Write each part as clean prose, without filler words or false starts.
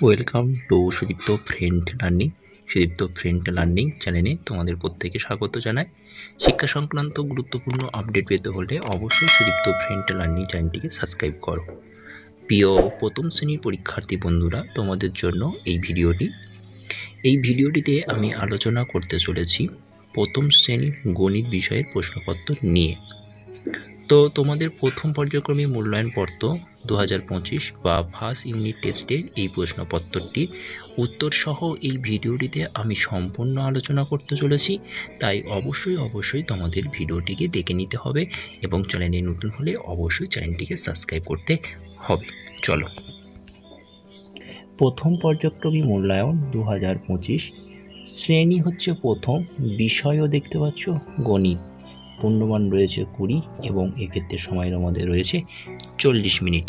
Welcome to Sudipta friend learning. Sudipta friend learning চ্যানেলে তোমাদের প্রত্যেকে স্বাগত জানাই। শিক্ষা সংক্রান্ত গুরুত্বপূর্ণ আপডেট পেতে হলে অবশ্যই সুদীপ্ত ফ্রেন্ড লার্নিং চ্যানেলটিকে সাবস্ক্রাইব করো। প্রিয় প্রথম শ্রেণীর পরীক্ষার্থী বন্ধুরা, তোমাদের জন্য এই ভিডিওটিতে আমি আলোচনা করতে চলেছি প্রথম শ্রেণীর গণিত বিষয়ের প্রশ্নপত্র নিয়ে। তো তোমাদের প্রথম পর্যায়ক্রমে মূল্যায়নপত্র 2025 বা ফার্স্ট ইউনিট টেস্টের এই প্রশ্নপত্রটি উত্তরসহ এই ভিডিওটিতে আমি সম্পূর্ণ আলোচনা করতে চলেছি। তাই অবশ্যই তোমাদের ভিডিওটিকে দেখে নিতে হবে এবং চ্যানেলে নতুন হলে অবশ্যই চ্যানেলটিকে সাবস্ক্রাইব করতে হবে। চলো, প্রথম পর্যায়ক্রমে মূল্যায়ন 2025, শ্রেণী হচ্ছে প্রথম, বিষয়ও দেখতে পাচ্ছ গণিত। পূর্ণমান রয়েছে 20 এবং এক্ষেত্রে সময় তোমাদের রয়েছে 40 মিনিট।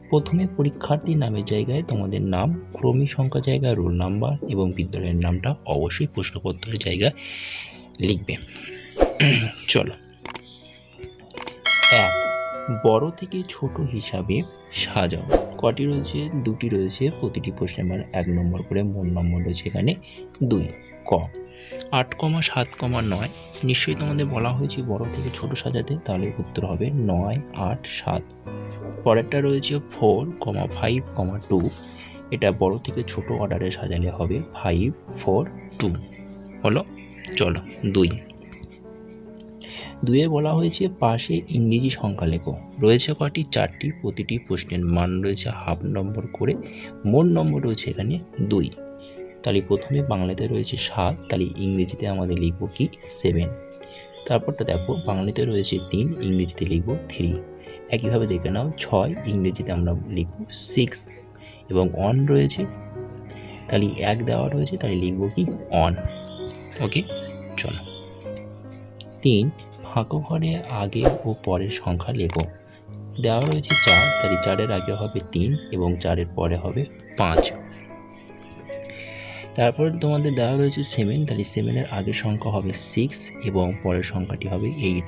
প্রথমে পরীক্ষার্থীর নামের জায়গায় তোমাদের নাম, ক্রমিক সংখ্যা জায়গায় রোল নাম্বার এবং বিদ্যালয়ের নামটা অবশ্যই প্রশ্নপত্রের জায়গায় লিখবে। চলো, 1, বড় থেকে ছোট হিসাবে সাজাও। কটি রয়েছে? দুটি রয়েছে। প্রতিটি প্রশ্নের মান 1 নম্বর করে, মোট নম্বর রয়েছে এখানে 2। ক, 8, 7, 9। নিশ্চয়ই তোমাদের বলা হয়েছে বড় থেকে ছোট সাজাতে, তাহলে উত্তর হবে 9, 8, 7। পরেরটা রয়েছে 4, 5, 2। এটা বড় থেকে ছোট অর্ডারে সাজালে হবে 5, 4, 2 হলো। চলো, 2 বলা হয়েছে পাশে ইংরেজি সংখ্যা লেখো। রয়েছে কটি? 4টি। প্রতিটি প্রশ্নের মান রয়েছে হাফ নম্বর করে, মোট নম্বর রয়েছে এখানে 2। তাহলে প্রথমে বাংলাতে রয়েছে 7, তাহলে ইংরেজিতে আমাদের লিখব কি? 7। তারপরটা দেখো, বাংলাতে রয়েছে 3, ইংরেজিতে লিখব 3। একইভাবে দেখে নাও, 6, ইংরেজিতে আমরা লিখব 6 এবং 1 রয়েছে, তাহলে 1 দেওয়া রয়েছে, তাহলে লিখব কি? 1। ওকে, চলো। 3, ফাঁকা ঘরে আগে ও পরের সংখ্যা লেখো। দেওয়া রয়েছে 4, তাহলে 4-এর আগে হবে 3 এবং 4-এর পরে হবে 5। তারপর তোমাদের দেওয়া রয়েছে 7, তাহলে 7-এর আগের সংখ্যা হবে 6 এবং পরের সংখ্যাটি হবে 8।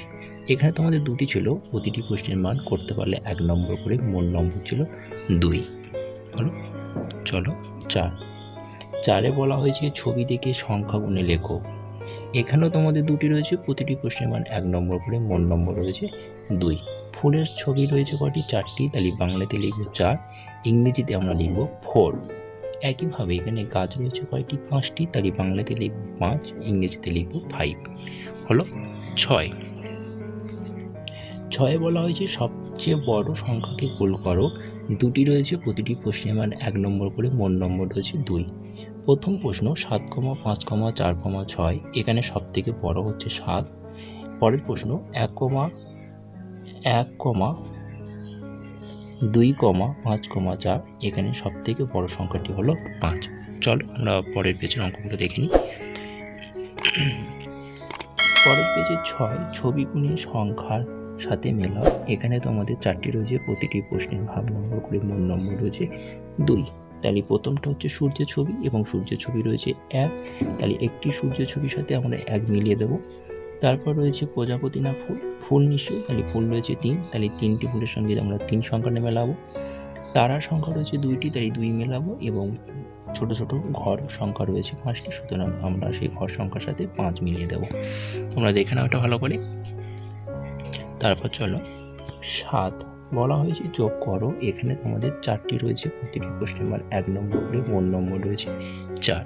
এখানে তোমাদের দুটি ছিল, প্রতিটি প্রশ্নের মান করতে পারলে 1 নম্বর করে, মোট নম্বর ছিল 2 হলো। চলো, 4-এ বলা হয়েছে ছবি দেখে সংখ্যা গুণে লেখো। এখানেও তোমাদের দুটি রয়েছে, প্রতিটি প্রশ্নের মান 1 নম্বর করে, মোট নম্বর রয়েছে 2। ফুলের ছবি রয়েছে কটি? 4টি, তাহলে বাংলাতে লিখব 4, ইংরেজিতে আমরা লিখব 4। একইভাবে এখানে গাছ রয়েছে কয়টি? 5টি, তাহলে বাংলাতে লিখব 5, ইংরেজিতে লিখব 5 হলো। 6-এ বলা হয়েছে সবচেয়ে বড় সংখ্যাকে গোল করো। দুটি রয়েছে, প্রতিটি প্রশ্নের মান 1 নম্বর করে, মোট নম্বর রয়েছে 2। প্রথম প্রশ্ন 7, 5, 4, 6। এখানে সব থেকে বড় হচ্ছে 7। পরের প্রশ্ন 1, 2, 5, 4। এখানে সব থেকে বড় সংখ্যাটি হলো 5। চলো, আমরা পরের পেজের অঙ্কগুলো দেখে নিই। পরের পেজে 6, ছবি গুণে সংখ্যার সাথে মেলাও। এখানে তোমাদের 4টি রয়েছে, প্রতিটি প্রশ্নের হাফ নম্বর করে, মোট নম্বর রয়েছে 2। তাহলে প্রথমটা হচ্ছে সূর্যের ছবি এবং সূর্যের ছবি রয়েছে 1, তাহলে একটি সূর্যের ছবির সাথে আমরা 1 মিলিয়ে দেব। তারপর রয়েছে প্রজাপতি না ফুল নিশ্চয়ই, তাহলে ফুল রয়েছে 3, তাহলে 3টি ফুলের সঙ্গে আমরা 3 সংখ্যাটা মেলাবো। তারার সংখ্যা রয়েছে 2টি, তাই 2 মেলাবো এবং ছোট ছোট ঘর সংখ্যা রয়েছে 5টি, সুতরাং আমরা সেই ঘর সংখ্যার সাথে 5 মিলিয়ে দেব। তোমরা দেখে নাও এটা ভালো করে। তারপর চলো, 7 বলা হয়েছে যোগ করো। এখানে তোমাদের 4টি রয়েছে, প্রতিটি প্রশ্নের মান 1 নম্বর করে, মোট নম্বর রয়েছে 4।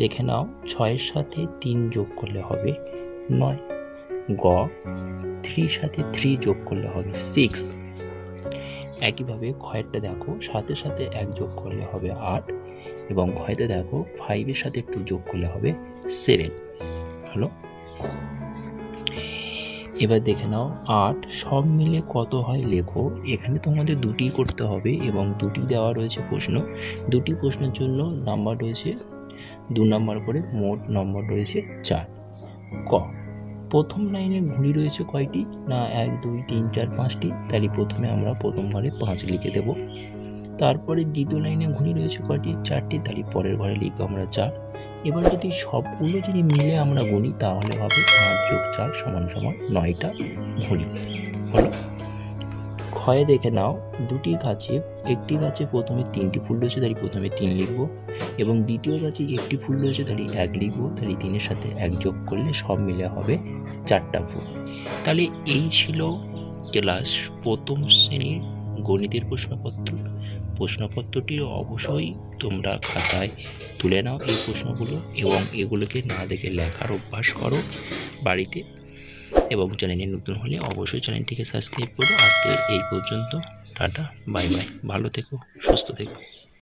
দেখে নাও, 6-এর সাথে 3 যোগ করলে হবে 9। গ, 3-র সাথে 3 যোগ করলে হবে 6। একইভাবে ক্ষয়েরটা দেখো, 7-এর সাথে 1 যোগ করলে হবে 8 এবং ক্ষয়তে দেখো 5-এর সাথে 2 যোগ করলে হবে 7 হলো। এবার দেখে নাও, 8 সব মিলে কত হয় লেখো। এখানে তোমাদের দুটি করতে হবে এবং দুটি দেওয়া রয়েছে প্রশ্ন। দুটি প্রশ্নের জন্য নাম্বার রয়েছে 2 নম্বর করে, মোট নম্বর রয়েছে 4। ক, প্রথম লাইনে ঘুড়ি রয়েছে কয়টি? না 1, 2, 3, 4, 5টি, তাহলে প্রথমে আমরা প্রথম ঘরে 5 লিখে দেব। তারপরে দ্বিতীয় লাইনে ঘুড়ি রয়েছে কয়টি? 4টি, তাহলে পরের ঘরে লিখবো আমরা 4। এবার যদি সবগুলো যদি মিলে আমরা গুনি, তাহলে হবে 5 + 4 = 9টা ঘুড়ি হলো। খ, ছয়ে দেখে নাও, দুটি গাছে, একটি গাছে প্রথমে 3টি ফুল রয়েছে, তাহলে প্রথমে 3 লিখব, এবং দ্বিতীয় গাছে একটি ফুল রয়েছে, তাহলে 1 লিখব। তাহলে 3-এর সাথে 1 যোগ করলে সব মিলে হবে 4টা ফুল। তাহলে এই ছিল ক্লাস প্রথম শ্রেণীর গণিতের প্রশ্নপত্র। প্রশ্নপত্রটি অবশ্যই তোমরা খাতায় তুলে নাও এই প্রশ্নগুলো, এবং এগুলোকে না দেখে লেখার অভ্যাস করো বাড়িতে। এবং চ্যানেলে নতুন হলে অবশ্যই চ্যানেলটিকে সাবস্ক্রাইব করো। আজকে এই পর্যন্ত, টাটা, বাই বাই, ভালো থেকো, সুস্থ থেকো।